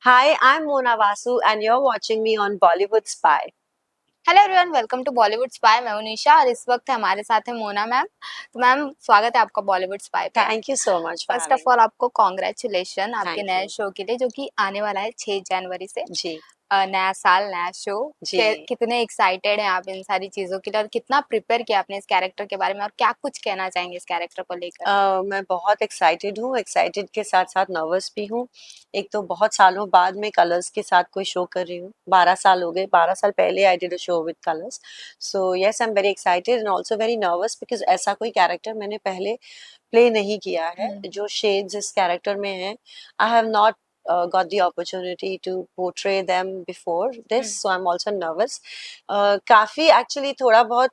Hi, I'm Mona Vasu, and you're watching me on Bollywood Spy. Hello everyone, welcome to Bollywood spy. मैं हूं निशा और इस वक्त हमारे साथ है मोना मैम। तो मैम, स्वागत है आपका बॉलीवुड स्पाई पे। Thank you so much for first of having all me. आपको कॉन्ग्रेचुलेशन आपके Thank नए you. शो के लिए, जो कि आने वाला है 6 जनवरी से। जी नया साल, नया शो। जी कितने एक्साइटेड हैं आप इन सारी चीजों के लिए, और कितना प्रिपेयर किया आपने इस कैरेक्टर के बारे में, और क्या कुछ कहना चाहेंगे इस कैरेक्टर को लेकर? मैं बहुत एक्साइटेड हूँ, एक्साइटेड के साथ साथ नर्वस भी हूँ। एक तो बहुत सालों बाद में कलर्स के साथ कोई शो कर रही हूँ। 12 साल हो गए, 12 साल पहले I did a show with colours. So yes, I am very excited and also very nervous because ऐसा कोई कैरेक्टर मैंने पहले प्ले नहीं किया है। हम्म। जो शेड्स इस कैरेक्टर में है, I have not got the opportunity to portray them before this, hmm. so I'm also nervous. काफी एक्चुअली थोड़ा बहुत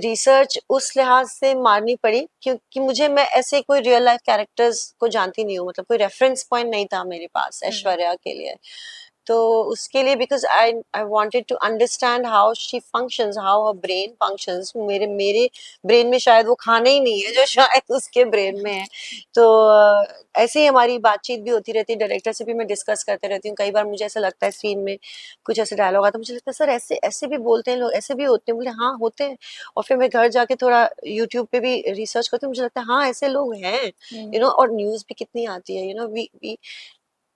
रिसर्च उस लिहाज से मारनी पड़ी क्योंकि मैं ऐसे कोई रियल लाइफ कैरेक्टर्स को जानती नहीं हूँ, मतलब कोई रेफरेंस पॉइंट नहीं था मेरे पास हम्म। ऐश्वर्या के लिए। तो उसके लिए because I wanted to understand how she functions, how her brain functions. मेरे मेरे ब्रेन में शायद वो खाना ही नहीं है जो शायद उसके ब्रेन में है। तो ऐसे ही हमारी बातचीत भी होती रहती है, डायरेक्टर से भी मैं डिस्कस करते रहती हूँ। कई बार मुझे ऐसा लगता है सीन में कुछ ऐसे डायलॉग आता है, मुझे लगता है सर ऐसे ऐसे भी बोलते हैं लोग, ऐसे भी होते हैं। बोले हाँ होते हैं। और फिर मैं घर जाके थोड़ा यूट्यूब पे भी रिसर्च करती हूँ, मुझे लगता है हाँ ऐसे लोग हैं। हम्म। और न्यूज़ भी कितनी आती है, we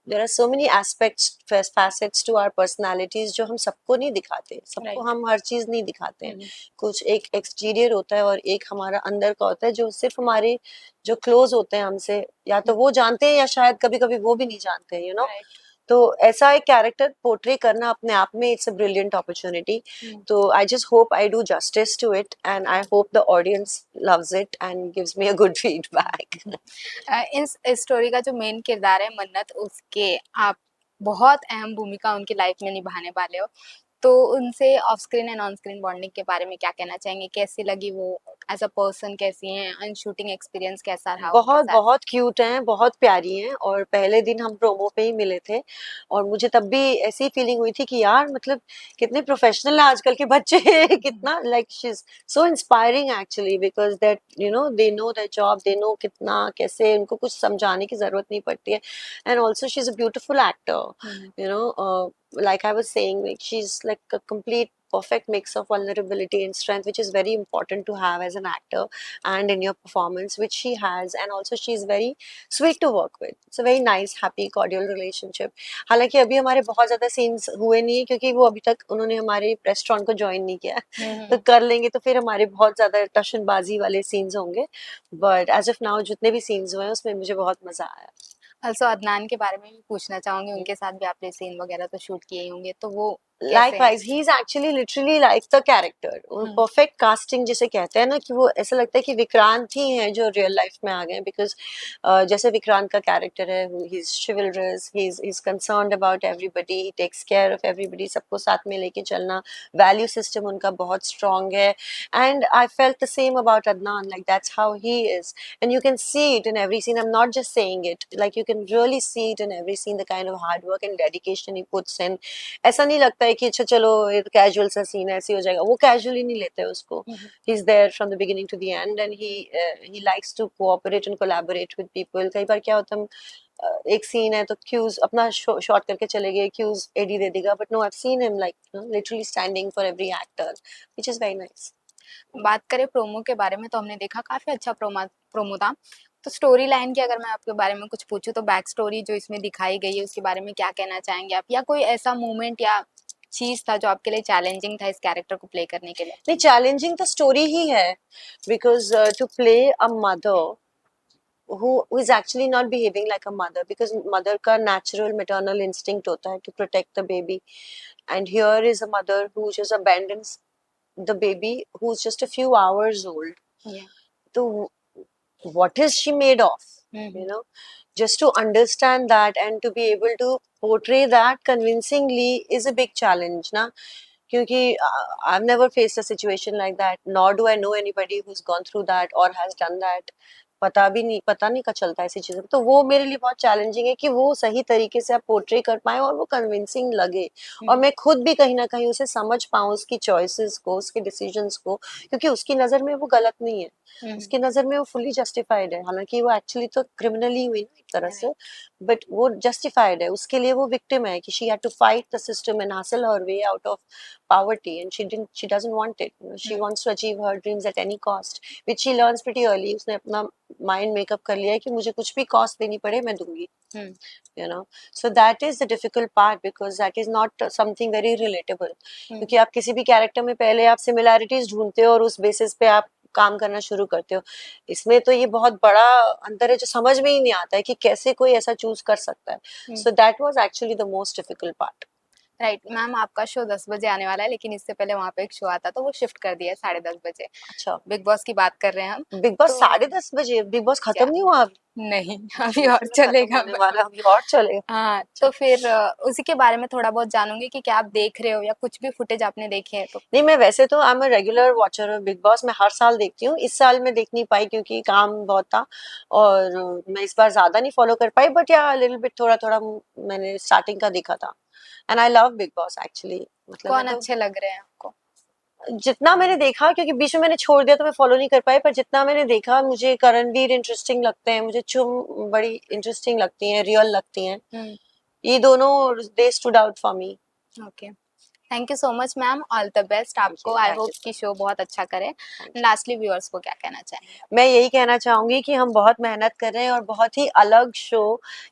there are so many aspects, facets to our personalities जो हम सबको नहीं दिखाते, सबको राइट। हम हर चीज नहीं दिखाते हैं। हम्म। कुछ एक एक्सटीरियर होता है और एक हमारा अंदर का होता है जो सिर्फ हमारे जो क्लोज होते हैं हमसे, या तो वो जानते हैं या शायद कभी कभी वो भी नहीं जानते हैं राइट। तो ऐसा एक कैरेक्टर पोर्ट्रे करना अपने आप में इट्स अ ब्रिलियंट अपॉर्चुनिटी। तो I just hope I do justice to it and I hope the audience loves it and gives me a good feedback. इस स्टोरी का जो मेन किरदार है मन्नत, उसके आप बहुत अहम भूमिका उनकी लाइफ में निभाने वाले हो। तो उनसे of screen and on screen bonding के बारे में क्या कहना चाहेंगे? कैसी लगी वो एज अ पर्सन, कैसी हैं, एंड शूटिंग एक्सपीरियंस कैसा रहा उनके बहुत साथ? बहुत क्यूट हैं, बहुत प्यारी हैं। और पहले दिन हम प्रोमो पे ही मिले थे और मुझे तब भी ऐसी फीलिंग हुई थी कि यार मतलब कितने प्रोफेशनल हैं आजकल के बच्चे। कितना like she is so inspiring actually because that they know that job, they know कितना कैसे उनको कुछ समझाने की जरूरत नहीं पड़ती है। And also she is a beautiful hmm. Actor. like I was saying, like she's like a complete perfect mix of vulnerability and strength, which is very important to have as an actor and in your performance, which she has. And also she's very sweet to work with. It's a very nice, happy, cordial relationship. हालांकि अभी हमारे बहुत ज़्यादा scenes हुए नहीं है क्योंकि वो अभी तक उन्होंने हमारे रेस्टोरेंट को ज्वाइन नहीं किया। तो हम्म। कर लेंगे तो फिर हमारे बहुत ज़्यादा टशनबाजी वाले सीन्स होंगे। बट एज ऑफ नाउ जितने भी सीन्स हुए हैं उसमें मुझे बहुत मज़ा आया। ऑल्सो अदनान के बारे में भी पूछना चाहूंगी, उनके साथ भी आपने सीन वगैरह तो शूट किए ही होंगे, तो वो कैसे हैं? Likewise, he's actually literally like the character. वो हम्म। परफेक्ट कास्टिंग जिसे कहते हैं ना, कि वो ऐसा लगता है कि विक्रांत ही हैं जो रियल लाइफ में आ गए। बिकॉज जैसे विक्रांत का कैरेक्टर है, he is chivalrous, he is concerned about everybody, he takes care of everybody, सबको साथ में लेके चलना, वैल्यू सिस्टम उनका बहुत स्ट्रांग है। And I felt the same about Adnan, like that's how he is. And you can see it in every scene. I'm not just saying it, like you can really see it in every scene, the kind of hard work and dedication he puts in. ऐसा नहीं लगता है कि अच्छा चलो ये तो casual सा सीन है, ऐसे ही हो जाएगा। वो कैजुअली नहीं लेते हैं उसको। Hmm. He is there from the beginning to the end and he likes to cooperate and collaborate with people. कई बार क्या होता है, हम एक सीन है तो क्यूज अपना शॉर्ट करके चले गए, क्यूज एडी दे देगा, but no, I have seen him like literally standing for every actor, which is very nice. बात करें प्रोमो के बारे में, तो हमने देखा काफी अच्छा प्रोमो था। तो स्टोरी लाइन की अगर मैं आपके बारे में कुछ पूछूं, तो बैक स्टोरी जो इसमें दिखाई गई है उसके बारे में क्या कहना चाहेंगे आप, या कोई ऐसा मोमेंट या चीज था जो आपके लिए चैलेंजिंग था इस कैरेक्टर को प्ले करने के लिए? नहीं, चैलेंजिंग तो स्टोरी ही है because to play a mother who is actually not behaving like a mother, because mother का natural maternal instinct होता है to protect the baby, and here is a mother who just abandons the baby who's just a few hours old. या। So what is she made of, you hmm. know just to understand that and to be able to portray that convincingly is a big challenge na. क्योंकि I've never faced a situation like that, nor do I know anybody who's gone through that or has done that. पता नहीं का चलता है ऐसी चीजों में। तो वो मेरे लिए बहुत चैलेंजिंग है कि वो सही तरीके से आप पोर्ट्रे कर पाए और वो कन्विंसिंग लगे, और हम्म। मैं खुद भी कहीं ना कहीं उसे समझ पाऊँ, उसकी चॉइसेस को, उसके डिसीजंस को, क्योंकि उसकी नजर में वो गलत नहीं है। हम्म। उसकी नजर में वो फुल्ली जस्टिफाइड है, हालांकि वो एक्चुअली तो क्रिमिनली हुई ना एक तरह से। राइट। बट वो जस्टिफाइड है, उसके लिए वो विक्टिम है कि she had to fight the system and hustle her way out of poverty, and she doesn't want it, you know, she hmm, wants to achieve her dreams at any cost, which she learns pretty early. उसने अपना mind makeup कर लिया है कि मुझे कुछ भी cost देनी पड़े मैं दूंगी, हम्म, you know. So that is the difficult part, because that is not something very relatable, हम्म, क्योंकि आप किसी भी कैरेक्टर में पहले आप सिमिलैरिटीज ढूंढते हो और उस बेसिस पे आप काम करना शुरू करते हो। इसमें तो ये बहुत बड़ा अंतर है जो समझ में ही नहीं आता है कि कैसे कोई ऐसा चूज कर सकता है। Hmm. So that was actually the most difficult part. Right ma'am, आपका शो 10 बजे आने वाला है, लेकिन इससे पहले वहाँ पे एक शो आता तो वो शिफ्ट कर दिया है 10:30 बजे। अच्छा, बिग बॉस की बात कर रहे हैं हम। बिग बॉस तो 10:30 बजे? बिग बॉस क्या? खत्म नहीं हुआ अभी? नहीं, अभी और मुझे लगा खत्म चलेगा। होने वाला, अभी और चलेगा। हाँ, अच्छा। तो फिर उसी के बारे में थोड़ा बहुत जानूंगी कि क्या आप देख रहे हो या कुछ भी फुटेज आपने देखे हैं तो। नहीं, मैं वैसे तो I am a regular watcher of big boss, मैं हर साल देखती हूँ। इस साल मैं देख नहीं पाई क्योंकि काम बहुत था, और मैं इस बार ज्यादा नहीं फॉलो कर पाई, बट या लिटिल बिट थोड़ा थोड़ा मैंने स्टार्टिंग का देखा था। And I love big boss actually, मतलब मैं कौन तो अच्छे लग रहे हैं आपको? जितना मैंने देखा, क्योंकि बीच में मैंने छोड़ दिया तो मैं फॉलो नहीं कर पाई, पर जितना मैंने देखा मुझे करणवीर इंटरेस्टिंग लगते हैं, मुझे चुम बड़ी इंटरेस्टिंग लगती हैं, रियल लगती हैं। हम्म, ये दोनों they stood out for me. Okay. Thank you so much ma'am, all the best आपको। I thank hope you so कि शो मच। बहुत अच्छा करे। Thank you. लास्टली व्यूअर्स को क्या कहना चाहेंगे? मैं यही कहना चाहूंगी कि हम बहुत मेहनत कर रहे हैं और बहुत ही अलग शो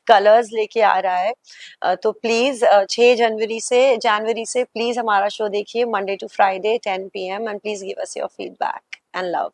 कलर्स लेके आ रहा है। तो प्लीज 6 जनवरी से प्लीज हमारा शो देखिए, Monday to Friday 10 PM, and please give us your feedback and love.